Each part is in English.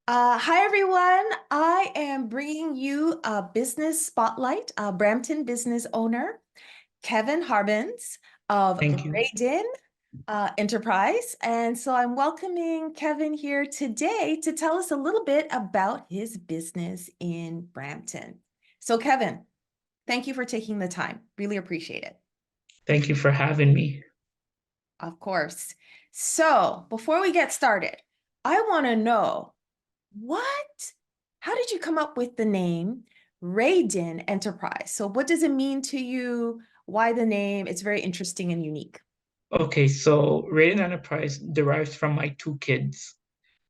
Hi, everyone. I am bringing you a business spotlight, a Brampton business owner, Kevin Harbans of Thank you. Rhedien Enterprise. And so I'm welcoming Kevin here today to tell us a little bit about his business in Brampton. So, Kevin, thank you for taking the time. Really appreciate it. Thank you for having me. Of course. So, before we get started, I want to know what? How did you come up with the name Rhedien Enterprise? So what does it mean to you? Why the name? It's very interesting and unique. Okay, so Rhedien Enterprise derives from my two kids.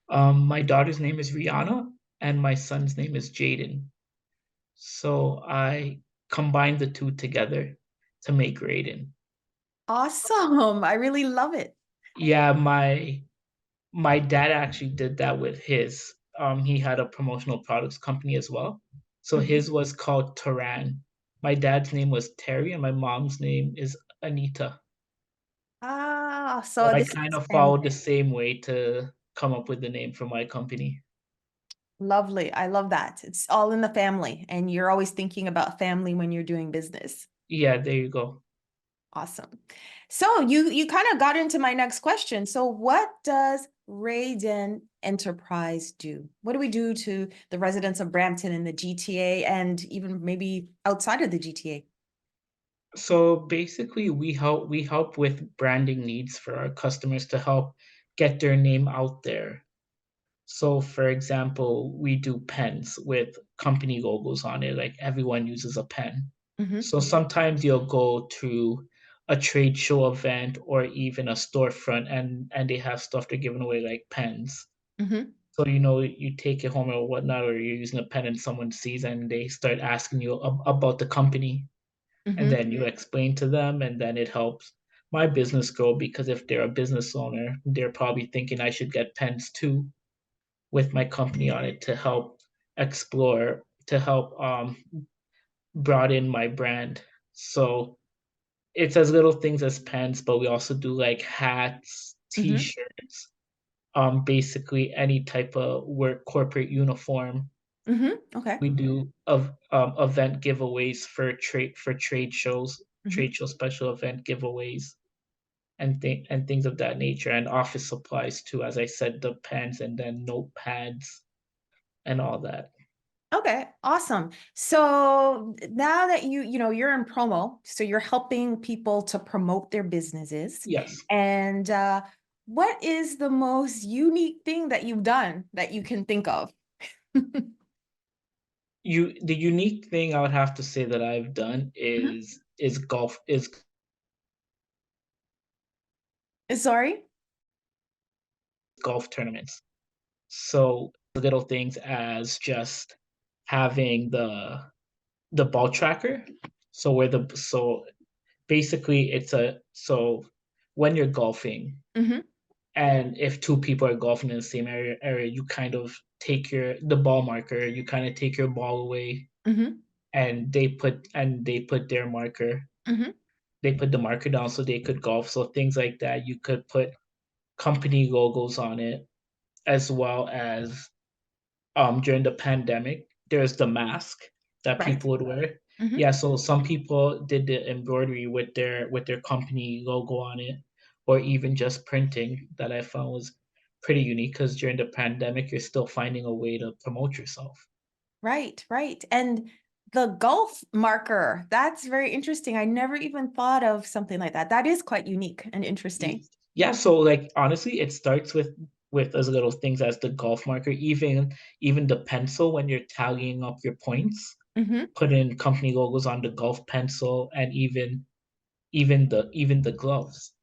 My daughter's name is Rihanna, and my son's name is Jaden. So I combined the two together to make Rhedien. Awesome. I really love it. Yeah, my dad actually did that with his. He had a promotional products company as well. So Mhm. his was called Taran. My dad's name was Terry, and my mom's name is Anita. So So I this kind is of family. followed the same way to come up with the name for my company. Lovely. I love that. It's all in the family, and you're always thinking about family when you're doing business. Yeah, there you go. Awesome. So you kind of got into my next question. So what does Rhedien Enterprise do? What do we do to the residents of Brampton and the GTA and even maybe outside of the GTA? So basically we help with branding needs for our customers to help get their name out there. So for example, we do pens with company logos on it, like everyone uses a pen. Hmm. So sometimes you'll go to a trade show event or even a storefront and they have stuff they're giving away like pens. Hmm. So, you take it home or whatnot, or you're using a pen and someone sees and they start asking you about the company. And Hmm. then you explain to them, and then it helps my business grow because if they're a business owner, they're probably thinking I should get pens too with my company on it to help explore, to help broaden my brand. So it's as little things as pens, but we also do like hats, Hmm. t-shirts, basically any type of work corporate uniform. Okay. We do of event giveaways for Hmm. trade show special event giveaways and things of that nature, and office supplies too, as I said, the pens and then notepads and all that. Okay, awesome. So now that you're in promo, so you're helping people to promote their businesses. Yes. And what is the most unique thing that you've done that you can think of? The unique thing I would have to say that I've done Mhm. is Sorry? golf tournaments. So little things as just having the ball tracker. So basically it's a so when you're golfing Hmm. and if two people are golfing in the same area, you kind of take the ball marker, you kind of take your ball away Hmm. and they put their marker. Hmm. They put the marker down so they could golf. So things like that, you could put company logos on it as well as during the pandemic, there's the mask that Right. people would wear. Hmm. Yeah, so some people did the embroidery with their company logo on it, or even just printing that I found was pretty unique because during the pandemic, you're still finding a way to promote yourself. Right, right. And the golf marker, that's very interesting. I never even thought of something like that. That is quite unique and interesting. Yeah, so like honestly, it starts with as little things as the golf marker, even the pencil when you're tallying up your points, Hmm. put in company logos on the golf pencil, and even the gloves.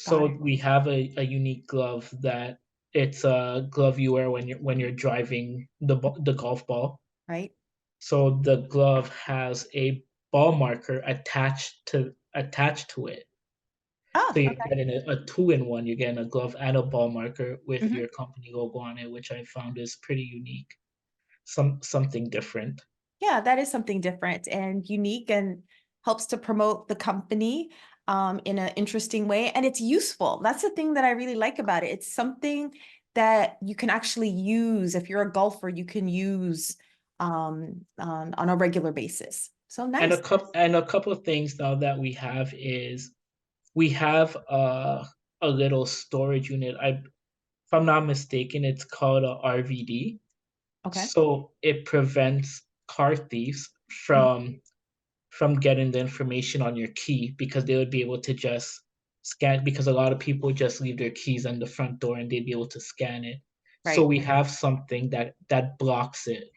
Got So it. we have a unique glove that it's a glove you wear when you're driving the golf ball. Right. So the glove has a ball marker attached to it. So Oh, you're okay. getting a two-in-one. You're getting a glove and a ball marker with Hmm. your company logo on it, which I found is pretty unique. Something different. Yeah, that is something different and unique and helps to promote the company in an interesting way. And it's useful. That's the thing that I really like about it. It's something that you can actually use if you're a golfer, you can use on a regular basis. So And nice. a couple of things now that we have is we have a little storage unit. If I'm not mistaken, it's called a RVD. Okay. So it prevents car thieves from getting the information on your key because they would be able to just scan because a lot of people just leave their keys on the front door and they'd be able to scan it. So Right. we have something that blocks it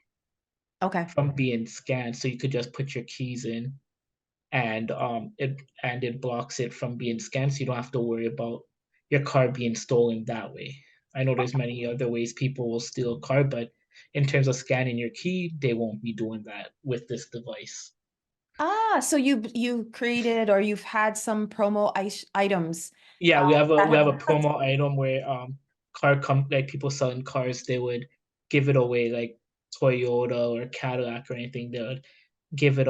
Okay. from being scanned. So you could just put your keys in and it blocks it from being scanned so you don't have to worry about your car being stolen that way. I know there's many other ways people will steal a car, but in terms of scanning your key, they won't be doing that with this device. Ah, so you created or you've had some items Yeah, that we have have a worked. promo item where like people selling cars, they would give it away like Toyota or Cadillac or anything. They would give it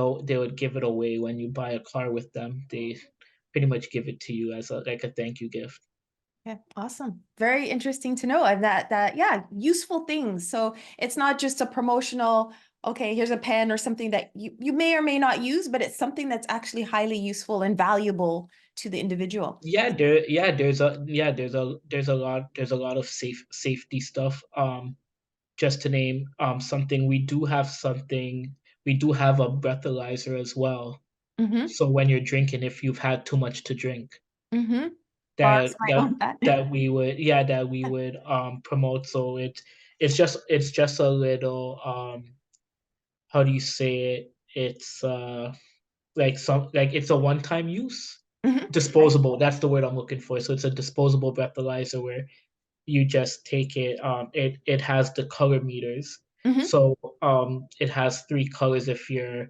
away when you buy a car with them. They pretty much give it to you as a thank you gift. Yeah, awesome. Very interesting to know. And that yeah, useful things. So it's not just a promotional, okay, here's a pen or something that you may or may not use, but it's something that's actually highly useful and valuable to the individual. There's a lot of safety stuff. Just to name something, we do have a breathalyzer as well. Mm-hmm. So when you're drinking, if you've had too much to drink, Mm-hmm. Bars that might that want that. that we would promote. So it's just a little how do you say it? It's like it's a one-time use. Mm-hmm. Right. Disposable, that's the word I'm looking for. So it's a disposable breathalyzer where you just take it. It has the color meters. Mm-hmm. So it has three colors if you're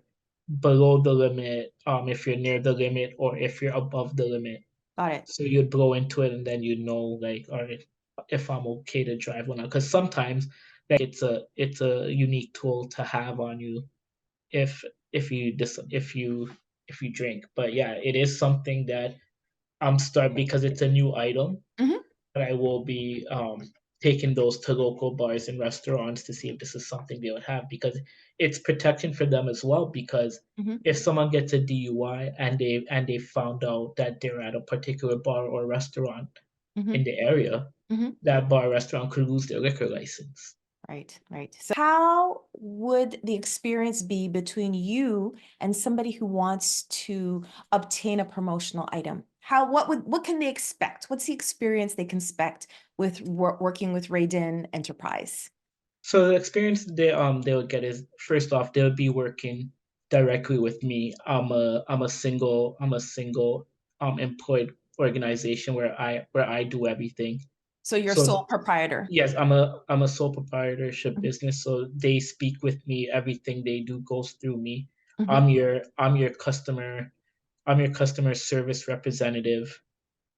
below the limit, if you're near the limit, or if you're above the limit. Got it. So you'd blow into it and then you know like, all right, if I'm okay to drive or not. Because sometimes like it's a unique tool to have on you if if you drink. But yeah, it is something that I'm start because it's a new item. Mm-hmm. But I will be taking those to local bars and restaurants to see if this is something they would have because it's protection for them as well. Because Mm-hmm. if someone gets a DUI and they found out that they're at a particular bar or restaurant Mm-hmm. in the area, Mm-hmm. that bar or restaurant could lose their liquor license. Right, right. So how would the experience be between you and somebody who wants to obtain a promotional item? What can they expect? What's the experience they can expect with working with Rhedien Enterprise? So the experience they would get is first off they would be working directly with me. I'm a single employed organization where I do everything. So you're So sole proprietor. yes, I'm a sole proprietorship Mhm, business, so they speak with me. Everything they do goes through me. mhm, I'm your customer. I'm your customer service representative.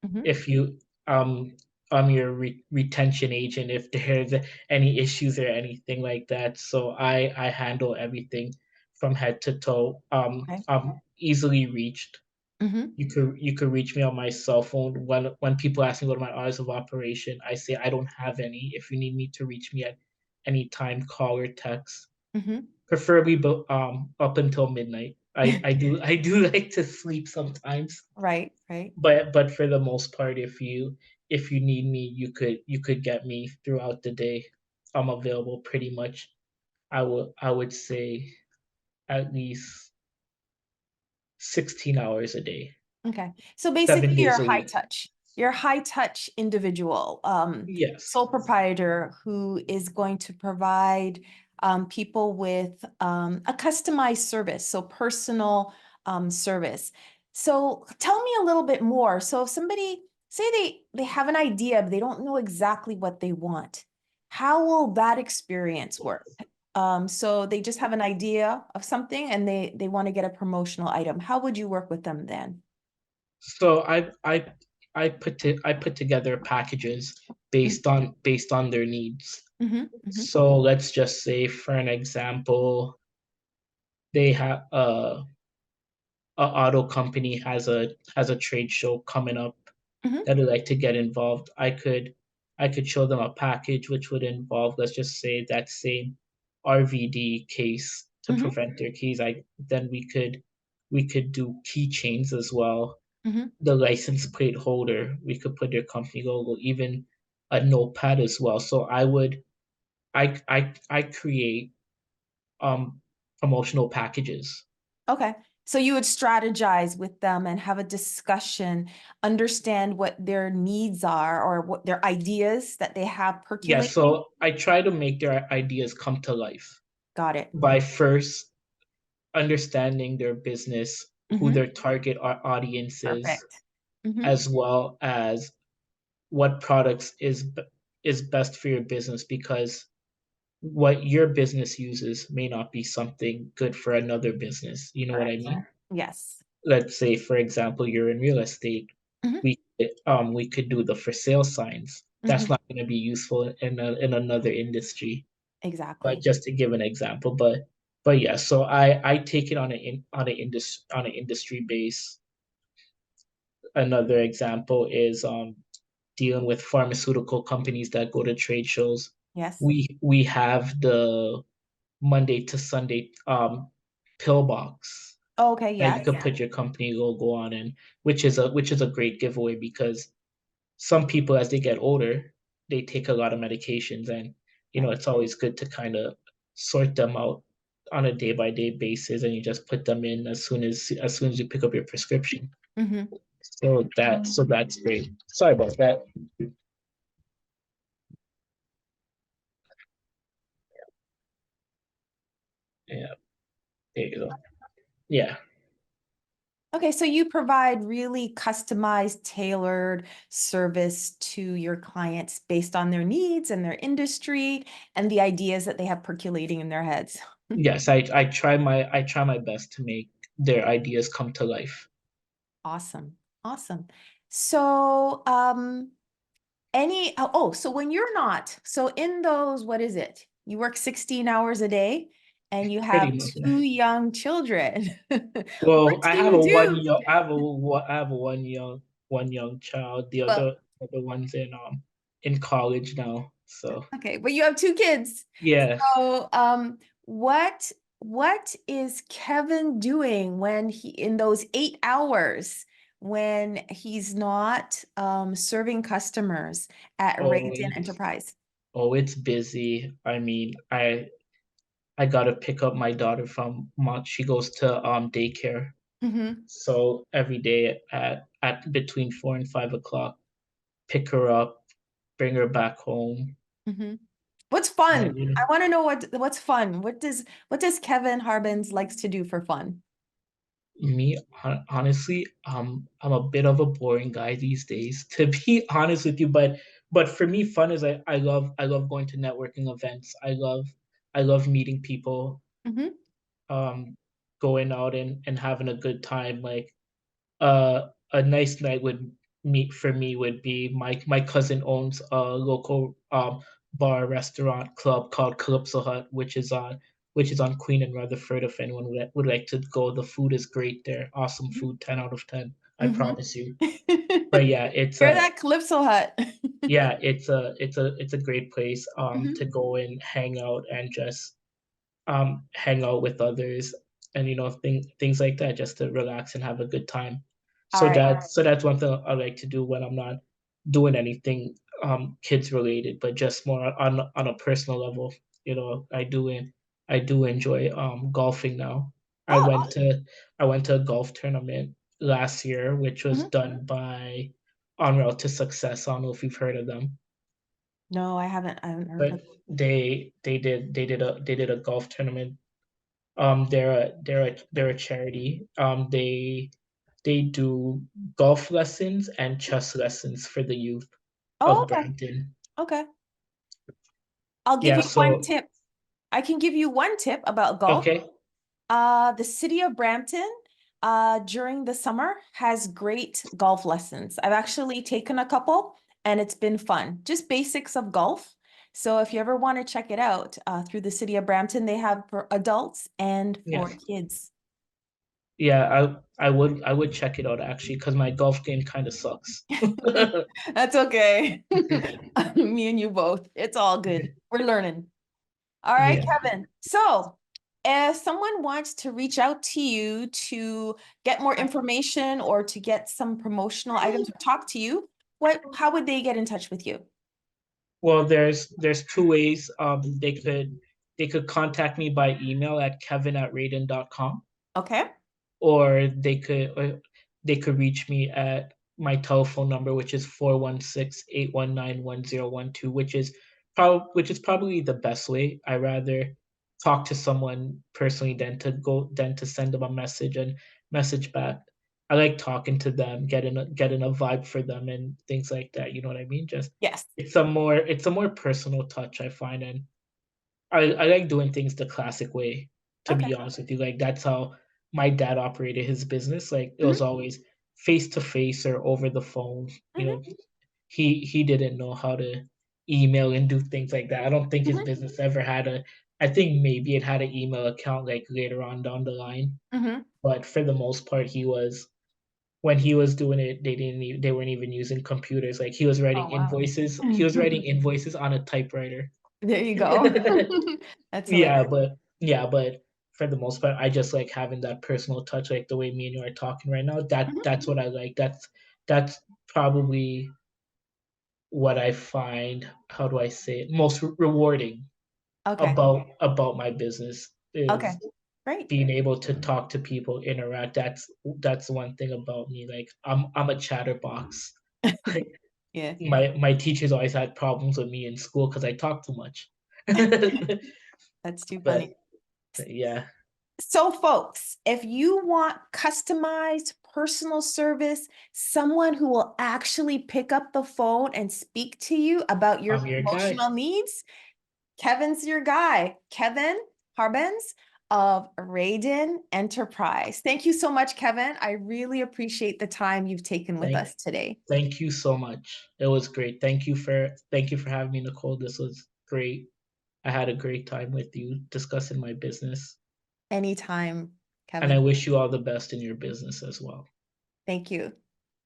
mhm. If you I'm your retention agent if there's any issues or anything like that. So I handle everything from head to toe. Okay. I'm easily reached. Mhm. You could reach me on my cell phone. When people ask me what are my hours of operation, I say I don't have any. If you need me to reach me at any time, call or text. Mhm. Preferably up until midnight. I do like to sleep sometimes, Right, right. but for the most part, if you need me, you could get me throughout the day. I'm available pretty much. I would say at least 16 hours a day, Okay. So basically 7 days you're a a high week. touch. You're a high touch individual, Yes. sole proprietor who is going to provide people with a customized service, so personal service. So tell me a little bit more. So if somebody say they have an idea, but they don't know exactly what they want, how will that experience work? So they just have an idea of something and they want to get a promotional item. How would you work with them then? So I put together packages based on their needs. Mhm, mhm, So let's just say, for an example, they have a auto company has a trade show coming up mhm, that would like to get involved. I could show them a package which would involve, let's just say, that same RVD case to Hmm. prevent their keys. Then we could do keychains as well. Hmm. The license plate holder, we could put their company logo, even a notepad as well. So I create promotional packages. Okay. So you would strategize with them and have a discussion, understand what their needs are or what their ideas that they have Yeah, percolating. so I try to make their ideas come to life Got it. by first understanding their business, who Hmm. their target audience is, Perfect. Hmm. as well as what products is best for your business, because what your business uses may not be something good for another business. You know what I Correct. mean? Yes. Let's say, for example, you're in real estate. Hmm. We could do the for sale signs. That's Hmm. not going to be useful in another industry. But Exactly. just to give an example, but yeah, so I take it on an industry base. Another example is dealing with pharmaceutical companies that go to trade shows. Yes. We have the Monday to Sunday pill box Okay. that you could Yes. put your company logo on, and which is a great giveaway, because some people, as they get older, they take a lot of medications, and Right. it's always good to kind of sort them out on a day by day basis, and you just put them in as soon as you pick up your prescription. Hmm. So that's great. Sorry about that. Yeah, there you go. Yeah. Okay, so you provide really customized, tailored service to your clients based on their needs and their industry and the ideas that they have percolating in their heads. Yes, I try my best to make their ideas come to life. Awesome. Awesome. So, so when you're not, so in those, what is it? You work 16 hours a day and you Pretty have much. two young children. What Well, I do have a you one do? young I have a one- I have a one young child. The Well, other one's in college now. So okay, but you have two kids. yeah. So, what is Kevin doing when he in those 8 hours when he's not serving customers at Oh, Rhedien Enterprise? it's busy. I mean, I gotta pick up my daughter from she goes to daycare. Hmm. So every day at between 4 and 5 o'clock, pick her up, bring her back home. Hmm. What's fun? And I want to know what's fun. What does Kevin Harbans likes to do for fun? me, honestly, I'm a bit of a boring guy these days, to be honest with you. But for me, fun is I love going to networking events. I love meeting people, Hmm. um, going out and having a good time. Like a nice night for me would be my cousin owns a local bar restaurant club called Calypso Hut, which is on Queen and Rutherford. If anyone would like to go, the food is great there. Awesome food, 10 out of 10. I Hmm. promise you. But yeah, it's You're a that Calypso Hut. yeah, it's a great place to Hmm. go and hang out and just hang out with others, and things like that, just to relax and have a good time. All So right. that's one thing I like to do when I'm not doing anything kids related, but just more on a personal level. I do enjoy golfing now. I Oh, went to I went to a golf tournament last year, which was mhm. done by On Route to Success. I don't know if you've heard of them, No, I haven't heard but of. they did a golf tournament. They're a charity. They do golf lessons and chess lessons for the youth Oh, of okay. Brampton. Okay. I'll give Yeah, you one so tip. I can give you one tip about golf. okay. The city of Brampton, during the summer has great golf lessons. I've actually taken a couple and it's been fun. Just basics of golf. So if you ever want to check it out, through the city of Brampton, they have for adults and for Yes. kids. Yeah, I would check it out actually because my golf game kind of sucks. That's okay. Me and you both. It's all good. We're learning. All right, Yeah. Kevin. So, if someone wants to reach out to you to get more information or to get some promotional items or talk to you, how would they get in touch with you? Well, there's two ways. They could contact me by email at kevin@rhedien.com, Okay. or they could reach me at my telephone number, which is 416-819-1012, which is probably the best way. I rather talk to someone personally than to send them a message and message back. I like talking to them, getting a vibe for them and things like that. You know what I mean? Just Yes. it's a more personal touch, I find, and I like doing things the classic way, to Okay. be honest with you. Like that's how my dad operated his business. Like it was Hmm. always face to face or over the phone. You Hmm. know, he didn't know how to email and do things like that. I don't think his Hmm. business ever had a. I think maybe it had an email account like later on down the line, Hmm. but for the most part, he was when he was doing it, they weren't even using computers. Like he was writing Oh, wow. invoices. He was writing invoices on a typewriter. There you go. That's hilarious. Yeah, but for the most part, I just like having that personal touch, like the way me and you are talking right now. Mhm. That's what I like. That's probably what I find, how do I say it, most rewarding Okay. about my business Okay. is Great. being able to talk to people, interact. That's one thing about me. Like I'm a chatterbox. Yeah. My teachers always had problems with me in school because I talk too much. That's too funny. But yeah, So, folks, if you want customized personal service, someone who will actually pick up the phone and speak to you about your I'm your guy. promotional needs, Kevin's your guy. Kevin Harbans of Rhedien Enterprise. Thank you so much, Kevin. I really appreciate the time you've taken with Thank us today. thank you so much. It was great. Thank you for having me, Nicole. This was great. I had a great time with you discussing my business, Anytime, and I Kevin. wish you all the best in your business as well. Thank you.